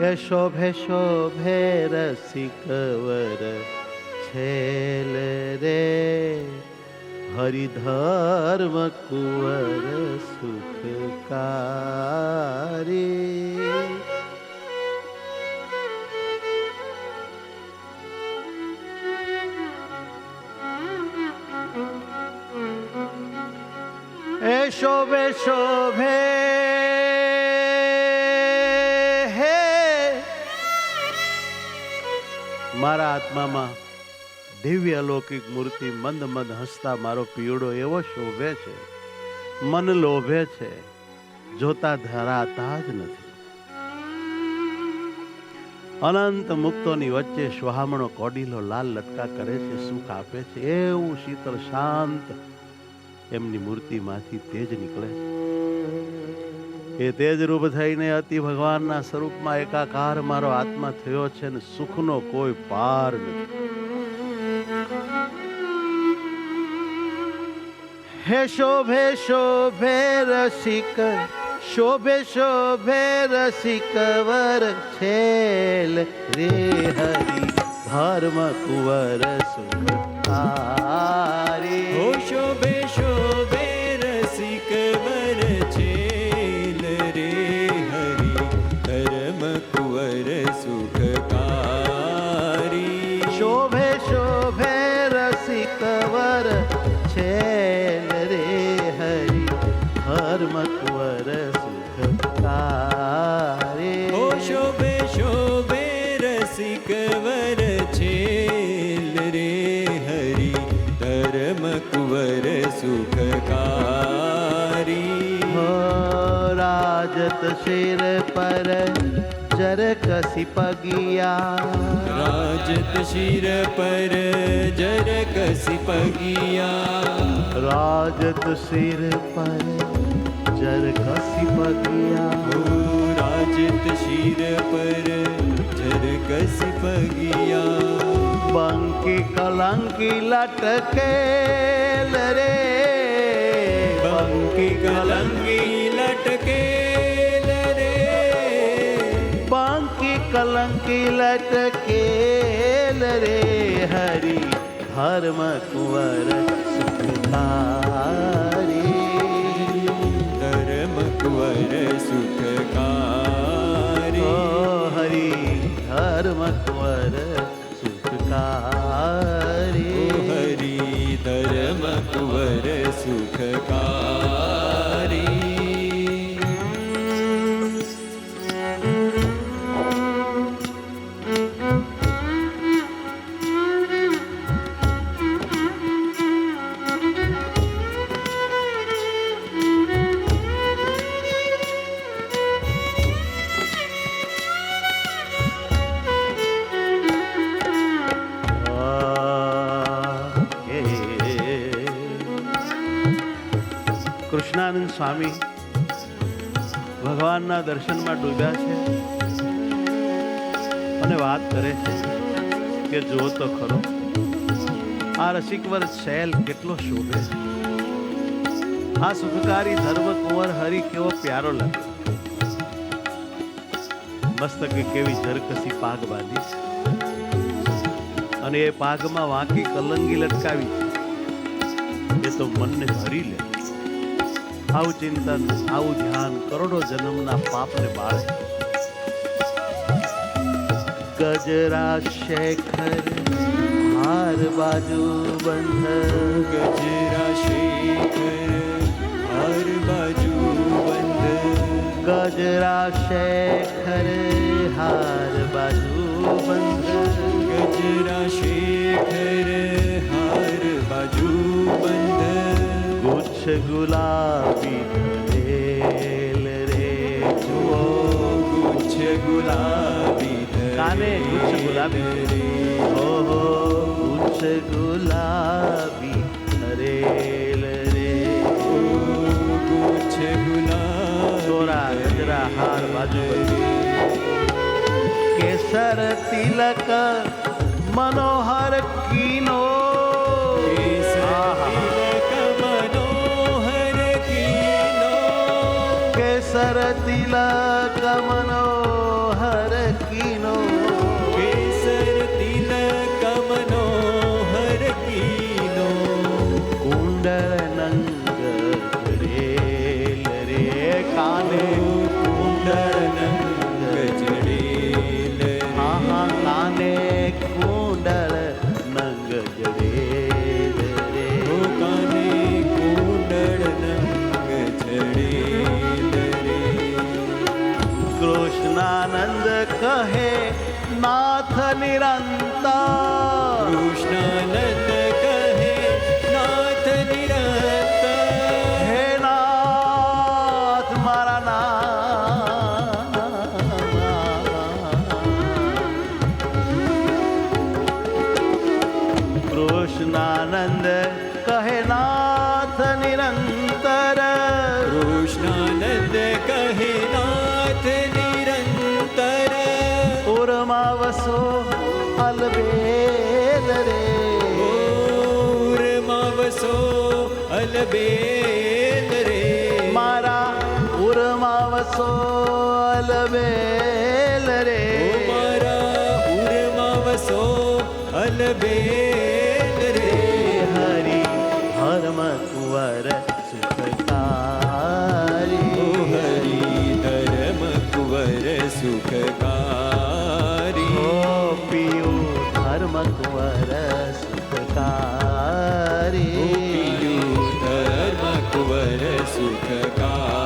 એ શોભે શોભે રસિકવર છેલ રે હરિધર્મ કુંવર સુખકારી. એ શોભે શોભે હે મારા આત્મામાં દિવ્ય અલૌકિક મૂર્તિ મંદ મંદ હસતા મારો પીવડો એવો શોભે છે, મન લોભે છે, જોતા ધરાતા જ નથી. અનંત મુક્તોની વચ્ચે સુહામણો કોડીલો લાલ લટકા કરે છે, સુખ આપે છે. એવું શીતળ શાંત એમની મૂર્તિમાંથી તેજ નીકળે છે. એ તેજ રૂપ થઈને અતિ ભગવાનના સ્વરૂપમાં એકાકાર મારો આત્મા થયો છે ને સુખનો કોઈ પાર નથી. હે શોભે શોભે રસિક, શોભે શોભે રસિકવર છેલ રે હરિ ધર્મ કુંવર સુખકારી. હો શોભે શોભે રસિકવર છેલ રે હરિ ધર્મ કુંવર સુખકારી. શોભે શોભે રસિકવર છેલ રે હરિ ધર્મ કુંવર સુખકારી. હો શોભે શોભે રસિકવર છેલ રે હરિ ધર્મ કુંવર સુખકારી. હો રાજત શિર પર જર કસી પગિયા, રાજત શિર પર જર કસી પગિયા. રાજત શિર પર જર કસી પગિયા. રાજત શિર પર જર કસી પગિયા. બંકી કલંકી લટકેલ રે, બંકી કલંકી લટકેલ રે. બંકી કલંકી લટકેલ રે હરિ ધર્મ કુંવર સુખધારી. ધર્મ કુંવર સુખકારી. ઓ હરિ ધર્મ કુંવર સુખકારી. ઓ હરિ ધર્મ કુંવર સુખકારી. કૃષ્ણાનંદ સ્વામી ભગવાનના દર્શનમાં ડૂબ્યા છે અને વાત કરે છે કે જો તો ખરો આ રસિકવર છેલ કેટલો શોભે છે. આ સુખકારી ધર્મ કુંવર હરિ કેવો પ્યારો લાગે. મસ્તકે કેવી ઝરકસી પાગ બાંધી છે અને એ પાગમાં વાંકી કલંગી લટકાવી છે. એ તો મનને ભરી લે. આવું ચિંતન, આવું ધ્યાન કરોડો જન્મના પાપને બાળે. ગજરા શેખર હાર બાજુ બંધ, ગજરા શેખર હાર બાજુ બંધ. ગજરા શેખર હાર બાજુ બંધ. ગજરા શેખર હાર બાજુ બંધ. ગુચ્છ ગુલાબી ધરેલ રે જુઓ. ગુચ્છ ગુલાબી કાને ગુચ્છ ગુલાબી રે. ઓહો ગુચ્છ ગુલાબી ધરેલ રે. ગુચ્છ ગુલાબી ચોરા ગજરા હાર બાજુ કેસર તિલક મનોહર કીનો. કેસર તિલક મનોહર નંગ જડેલ રે. આહા કાને કુંડળ નંગ જડેલ રે. ઓ કાને કુંડળ નંગ જડેલ રે. કૃષ્ણાનંદ કહે નાથ નિરંતર. કૃષ્ણાનંદ કહે નાથ નિરંતર. હે નાથ મારા નામ. કૃષ્ણાનંદ કહે નાથ નિરંતર. કૃષ્ણાનંદ કહે નાથ નિરંતર. ઉરમાં વસો અલબેલ રે. ઉરમાં વસો અલબેલ રે. મારા ઉરમાં વસો અલબેલ રે. ઓ મારા ઉરમાં વસો અલબેલ રે. હરિ હરમ કુંવર ઓ સુખકારી. હરિ ધર્મ કુંવર સુખકારી. ઓ પિયુ ધર્મ કુંવર સુખકારી. પિયુ ધર્મ કુંવર સુખકારી.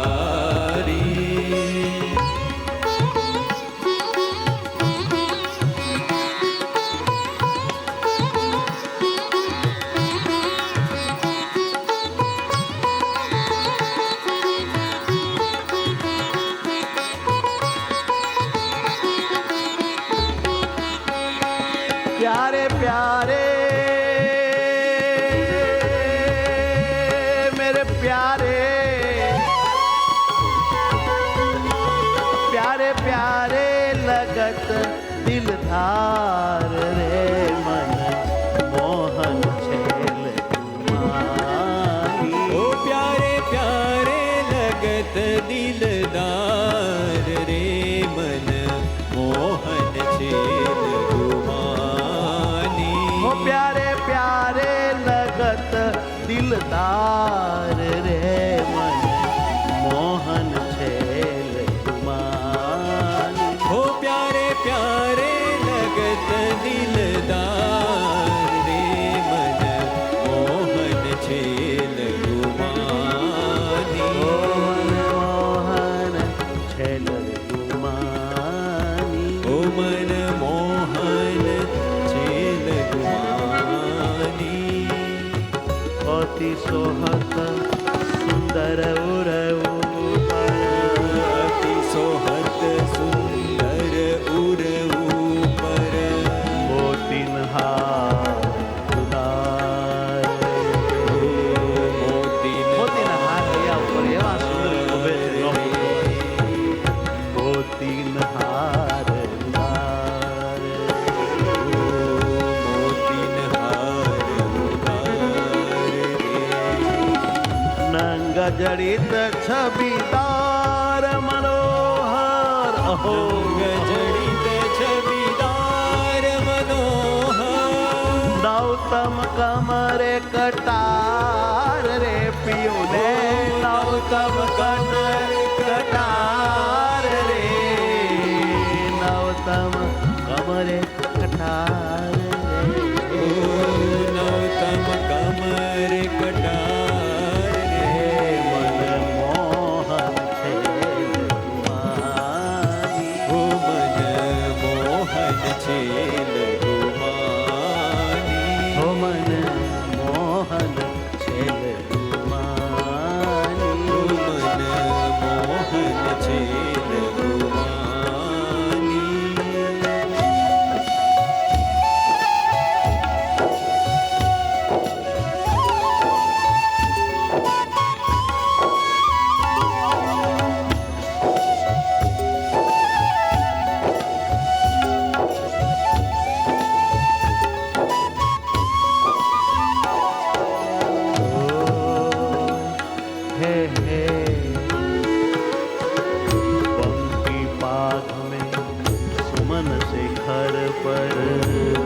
प्यारे प्यारे मेरे प्यारे. प्यारे प्यारे लगत दिलधार रे. मन मोहन छेल कुमारी. ઓ પ્યારે પ્યારે લગત દિલદાર રે. મન મોહન છેલ ગુમાની. ओ प्यारे प्यारे लगत दिलदार रे. मन मोहन छेल कुमारी. ઓ પ્યારે પ્યારે લગત દિલદાર રે. મન મોહન છેલ ગુમાની. ओ मन मोहन छेल कुमारी. ઓ મન મોહન છેલ ગુમાની. अति सोहत सुंदर उरऊ पर. અતિ સોહત સુંદર ઉરવું પર. मोतीन हार ઉદાર. મોતીન મોતીના હાર ગયા ઉપર એવા સુંદર શોભે છે. મોતીન હાર ઉદાર. મોતીન હાર ઉતાર રે. નંગ જડિત છબીદાર મનોહર. અહો જડિત છબીદાર મનોહર. નવતમ કમરે કટાર રે. પિયુને નવતમ કમર કટાર રે. નવતમ કમરે કટાર ઓ રે. નવતમ કમર કટાર રે. મન મોહન છેલ કુમારી. ઓ મન મોહન છેલ ગુમાની. હો મન મોહન છેલ કુમારી. ઓ મન મોહન છેલ ગુમાની.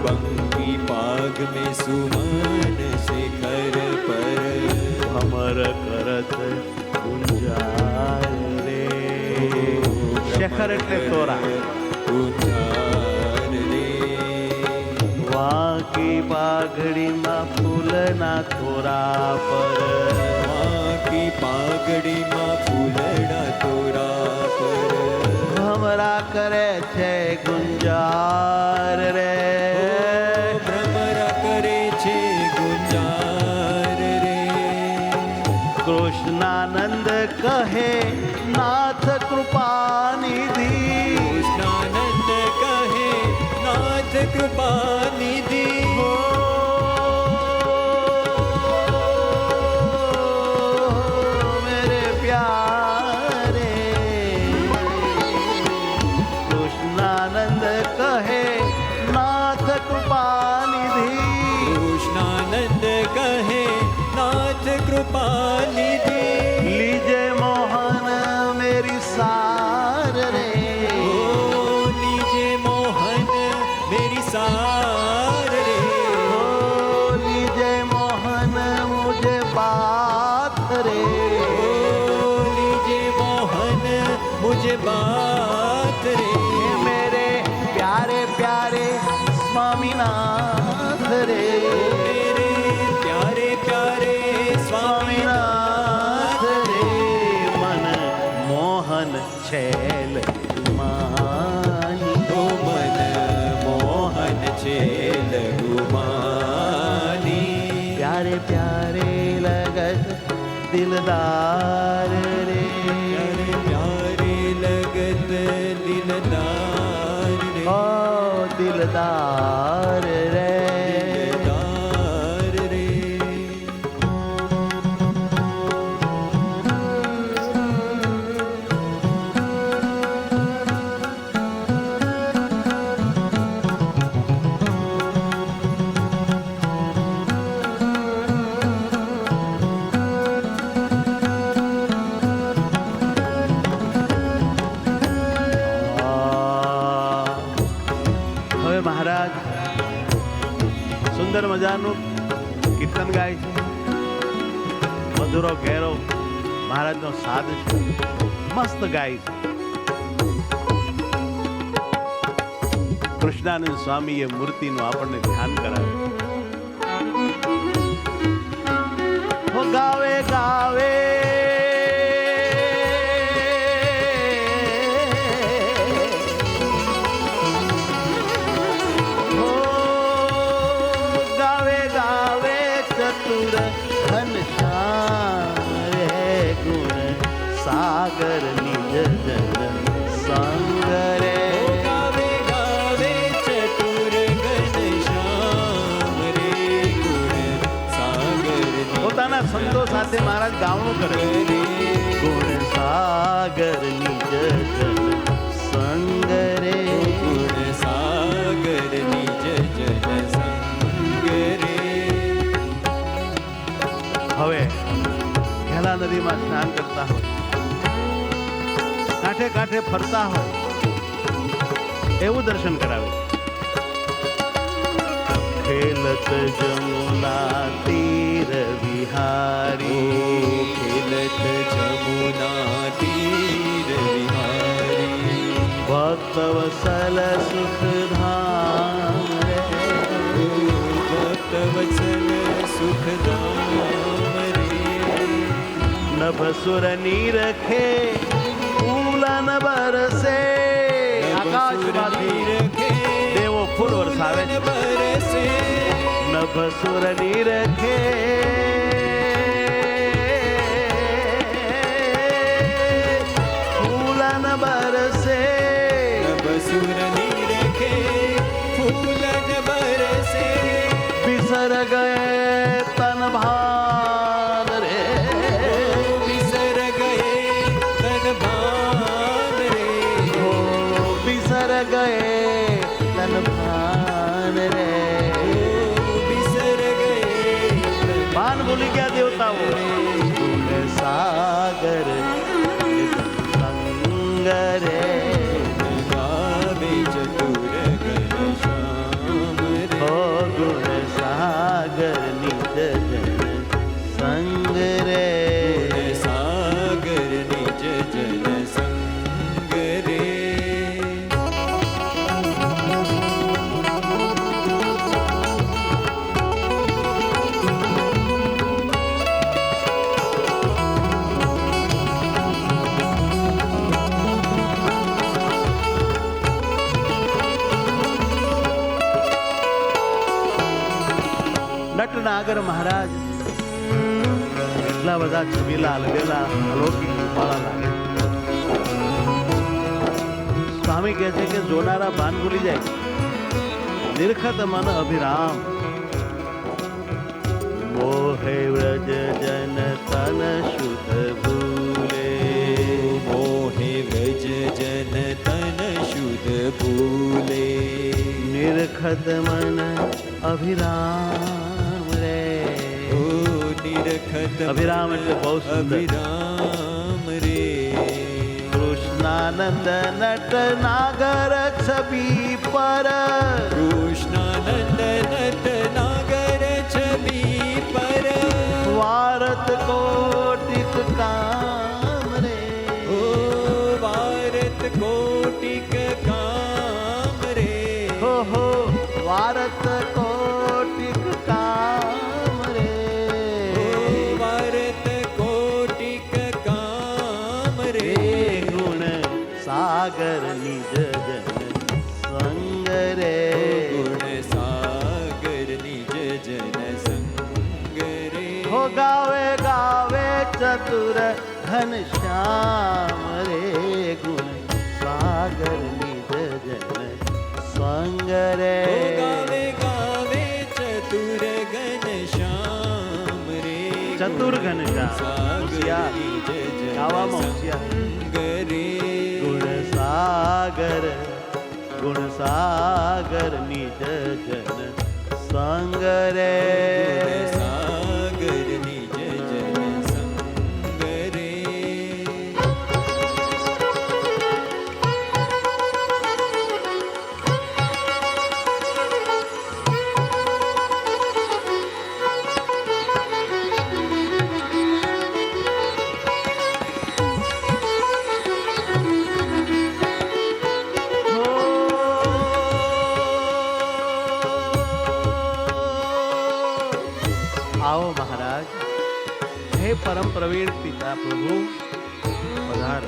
बंकी पाग में सुमन शिखर पर भमर करत गुंजार रे। શેખર એટલે તોરા. ગુંજાર રે વાંકી પાઘડીમાં ફૂલના તોરા પર વાંકી પાઘડીમાં ફૂલડા તોરા પર ભમરા કરે છે ગુંજાર રે. ભ્રમરા કરે છે ગુંજાર રે કૃષ્ણાનંદ કહે નાથ કૃપાનિધિ. કૃષ્ણાનંદ કહે નાથ કૃપાનિધિ હો મેરે પ્યારે કૃષ્ણાનંદ કહે નાથ કૃપાનિધિ. કૃષ્ણાનંદ કહે નાથ કૃપાનિધિ લીજે મોહન મેરી સાર રે. ઓ લીજે મોહન મેરી સાર રે ઓ લીજે મોહન મુझे बात रे. ઓ લીજે મોહન મુझे बात रे हे मेरे प्यारे प्यारे स्वामीनाथ रे. मेरे प्यारे प्यारे स्वामीनाथ रे मन मोहन छैल माही. તો મન મોહન છે લઘુમાની प्यारे प्यारे लगत दिलदार रे. પ્યારે પ્યારે લગત દિલદાર રે ओ दिलदार रे. દિલદાર રે હવે મહારાજ સુંદર મજાનું કીર્તન ગાય છે. મધુરો ઘેરો મહારાજનો સાદ છે. મસ્ત ગાય છે. કૃષ્ણાનંદ સ્વામીએ મૂર્તિનું આપણને ધ્યાન કરાવ્યું. હો ગાવે ગાવે હો ગાવે ગાવે ચતુર ઘનશ્યામ રે. ગુણ સાગર નિજ જન સંગ રે. ઓ ગાવે ગાવે ચતુર ઘનશ્યામ રે ગુણ સાગર પોતાના સંતો સાથે મહારાજ ગાવણું કરે. ગુણ સાગર નિજ જન સંગ રે. ગુણ સાગર નિજ જન સંગ રે હવે ખેલા નદીમાં સ્નાન કરતા હોય, કાંઠે કાંઠે ફરતા હોય એવું દર્શન કરાવે. ખેલત જમુના તીર વિહારી. ખેલત જમુના તીર વિહારી ભક્ત વસલ સુખ ધામ રે. ભક્ત વત્સલ સુખધામ રે નભસુર નીરખે ફૂલન બરસે. આકાશમાંથી રખે દેવો ફૂલ વરસાવે છે. બરસે નભસુર નીરખે ફૂલન બરસે. બસુર નીરખે ફૂલન બરસે बिसर गए तन भान रे. વિસર ગયે તન ભાન રે हो बिसर गए तन भान रे. વિસર ગયે भान भूली क्या देवताओं. गुण सागर संग रे. ગાવે ચતુર ઘનશ્યામ રે हो गुण सागर निज जन संग रे. સાગર નિજ જન સંગ રે નટનાગર મહારાજ એટલા બધા છબીલા અલગેલા અલૌકિક રૂપાળા લાગે. સ્વામી કહે છે કે જોનારા ભાન ભૂલી જાય. નિરખત મન અભિરામ મોહે વ્રજ જન તન શુદ્ધ ભૂલે. મોહે વ્રજ જન તન શુદ્ધ ભૂલે. નિરખત મન અભિરામ રે. ઓ નિરખત અભિરામ એટલે બહુ સુંદર. અભિરામ રે. કૃષ્ણાનંદ નટ નાગર છબી પર. કૃષ્ણાનંદ નટ નાગર છબી પર. વારત કોટિક કામ રે. ઓ ભારત કોટિક કામ રે. હો વારત કોટિક કામ રે. ઓ ભારત કોટિક કામ રે. ગુણ સાગર નિજ જન સંગ રે. ગુણ સાગર નિજ જન સંગ રે. હો ગાવે ગાવે ચતુર ઘન શ્યામ રે. ગુણ સાગર નિજ જન સંગ રે. ઓ ગાવે ગાવે ચતુર ઘન શ્યામ રે. ચતુર ઘન શ્યામ સાગર હોશિયાર. નિજ જન ગાવામાં હોશિયાર. સંગ રે. ગુણ સાગર નિજ જન સંગ રે. સાગર નિજ જન સંગ રે. આવો મહારાજ. હે પરમ પ્રવીણ પિતા પ્રભુ પધાર.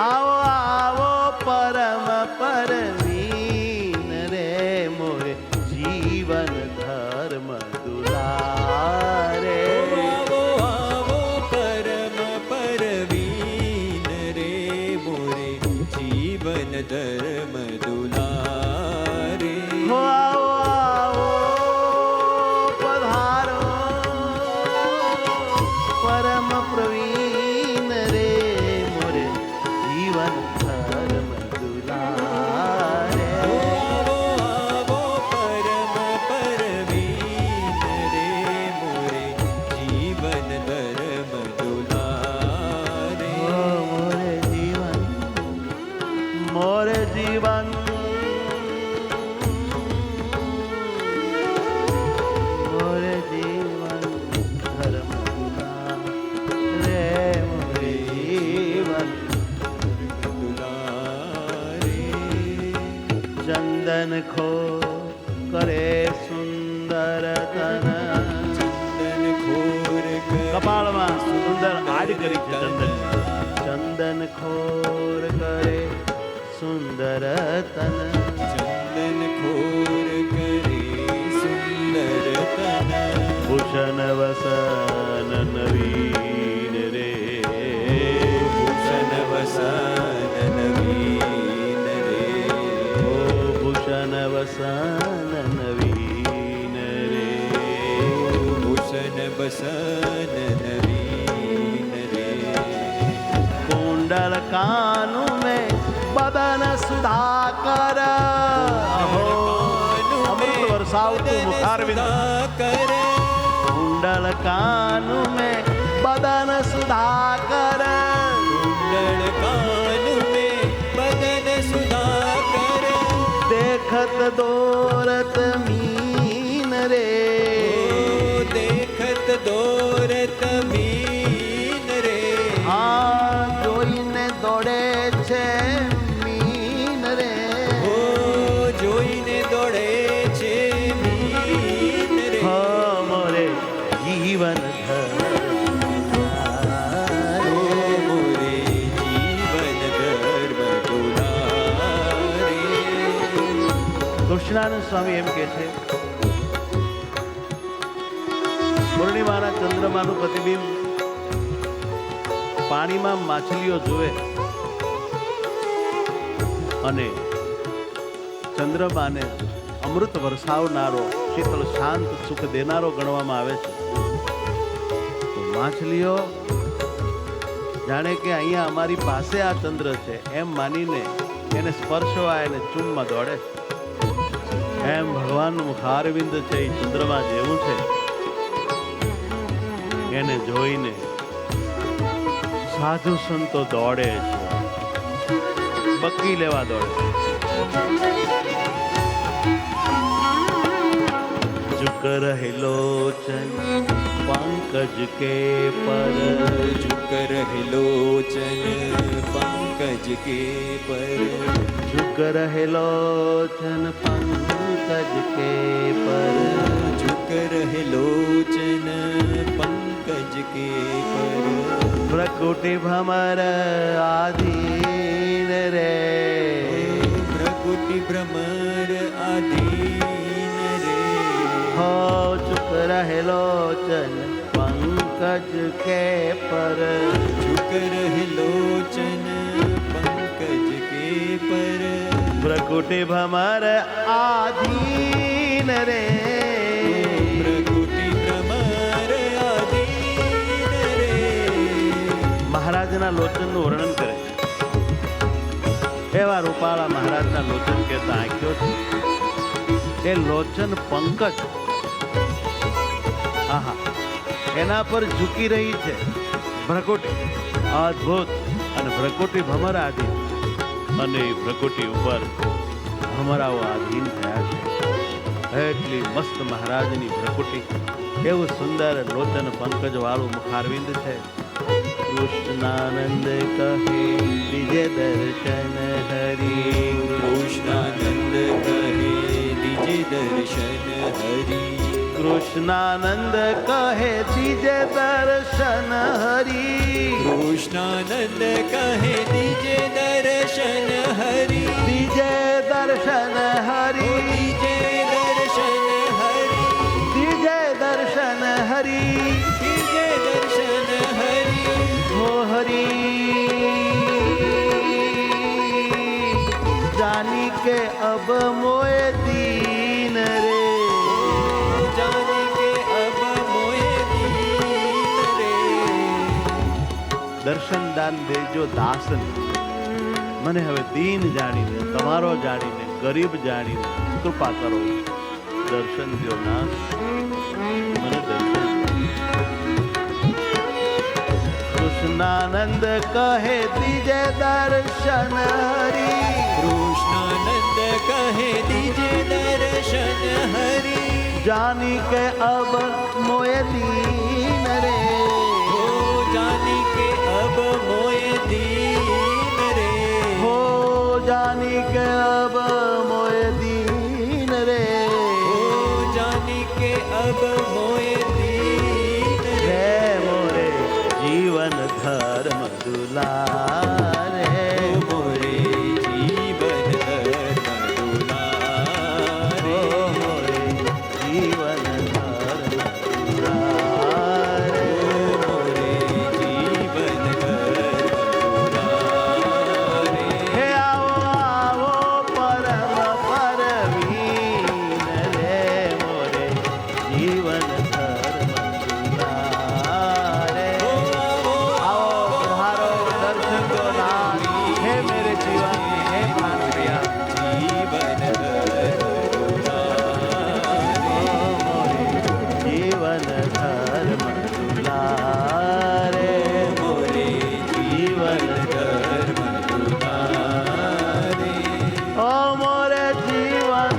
આવો આવો પરમ પરવીન રે. મોરે જીવન ધર્મ દુલારે. આવો આવો પરમ પરવીન રે. મોરે જીવન ધર્મ દુલારે. હો આવો આવો પધારો પરમ પ્રવીણ રે. મોરે જીવન ધર્મ દુલારે. આવો આવો પરમ પરવીન રે. મોરે જીવન ધર્મ દુલારે. મોરે જીવન મોરે જીવન મોરે જીવન ધર્મ રે. મોરે જીવન દુલારે. ચંદન ખો કરે સુંદર તન. ચંદન ખોર કપાળમાં સુંદર આડ કરી છે ચંદન. ચંદન ખોર કરે સુંદર તન. ચંદન ખોર કરે સુંદર તન. ભૂષણ વસન નવીન રે. ભૂષણ વસન નવીન રે. ઓ ભૂષણ વસન નવીન રે. ભૂષણ વસન નવીન રે. કુંડલ કાનુ में बदन सुधाकर. अहो अमृत वर्षावतु मुखारविंद. કરે कुंडल कानू में बदन सुधाकर. कुंडल कान में बदन सुधाकर. देखत दौरत मीन रे. देखत दौरत मीन रे. हाँ જોઈને દોડે છે મીન રે. ઓ જોઈને દોડે છે મીન રે. હા મોરે જીવન ઓ મોરે જીવન ધર્મ દુલારે. કૃષ્ણાનંદ સ્વામી એમ કે છે, પૂર્ણિમાના ચંદ્રમાનું પ્રતિબિંબ પાણીમાં માછલીઓ જુએ અને ચંદ્રમાને અમૃત વરસાવનારો, શીતળ શાંત સુખ દેનારો ગણવામાં આવે છે. તો માછલીઓ જાણે કે અહીંયા અમારી પાસે આ ચંદ્ર છે એમ માનીને એને સ્પર્શવા, એને ચૂમમાં દોડે છે. એમ ભગવાનનું મુખારવિંદ છે એ ચંદ્રમા જેવું છે. એને જોઈને સાધુ સંતો દોડે છે, બક્કી લેવા દોડે છે. झुक रहे लोचन पंकज के पर, झुक रहे लोचन पंकज के पर, झुक रहे लोचन पंकज के पर, झुक रहे लोचन पंकज के पर, प्रकुटि भ्रमर आधीन रे, प्रकुटि भ्रमर आधीन रे, हो झुक रहे लोचन पंकज के पर, झुक रहे लोचन पंकज के पर, प्रकुटि भ्रमर आधीन रे, प्रकुटि भ्रमर आधीन रे. મહારાજના લોચનનું વર્ણન કરે છે. એવા રૂપાળા મહારાજના લોચન કહેતા આંખ્યો છે. એ લોચન પંકજ, આહા, એના પર ઝૂકી રહી છે ભ્રકુટી, અદ્ભુત. અને ભ્રકુટી ભમર આધીન, અને એ ભ્રકુટી ઉપર ભમરાઓ આધીન થયા છે. એટલી મસ્ત મહારાજની ભ્રકુટી, એવું સુંદર લોચન પંકજ વાળું મુખારવિંદ છે. કૃષ્ણાનંદ કહે દીજે દર્શન હરી, કૃષ્ણાનંદ કહે દીજે દર્શન હરી, કૃષ્ણાનંદ કહે દીજે દર્શન હરી, કૃષ્ણાનંદ કહે દીજે દર્શન હરી, દીજે દર્શન હરી, દીજે દર્શન હરી, દીજે દર્શન હરી, દીજે દર્શન હરી, હો હરી જાની કે અબ મોય દીન રે, જાને કે અબ મોય દીન રે. દર્શન દાન દેજો દાસન, મને હવે દીન જાણીને, તમારો જાણીને, ગરીબ જાણીને કૃપા કરો. દર્શન દ્યો નાથ, મને દર્શન. કૃષ્ણાનંદ કહે દીજે દર્શન હરી, કૃષ્ણાનંદ કહે દીજે દર્શન હરી, જાની કે અબ મોય દીન રે, હો જાની કે અબ મોય દીન રે, હો જાની કે અબ મોય દીન રે, હો જાની કે અબ મોય દીન રે. હે મોરે જીવન ધર્મ દુલારે, મોરે જીવન ધર્મ દુલારે, મોરે જીવન ધર્મ દુલારે, મોરે જીવન ધર્મ દુલારે. હે આવો આવો પરમ પરવીન રે, મોરે જીવન ધર્મ દુલારે. આવો પધારો, દર્શન દો નાથ, હે મેરે જીવન હે પ્રાણ પ્રિયા. જીવન ધર્મ દુલારે, મોરે જીવન ધર્મ દુલારે, મોરે જીવન ધર્મ દુલારે. ઓ મોરે જીવન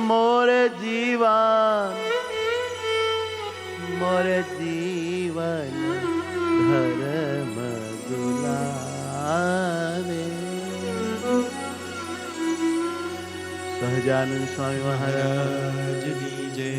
મોરે જીવન, મોરે જીવન ધર્મ દુલારે. સહજાનંદ સ્વામી મહારાજ રાજની જય.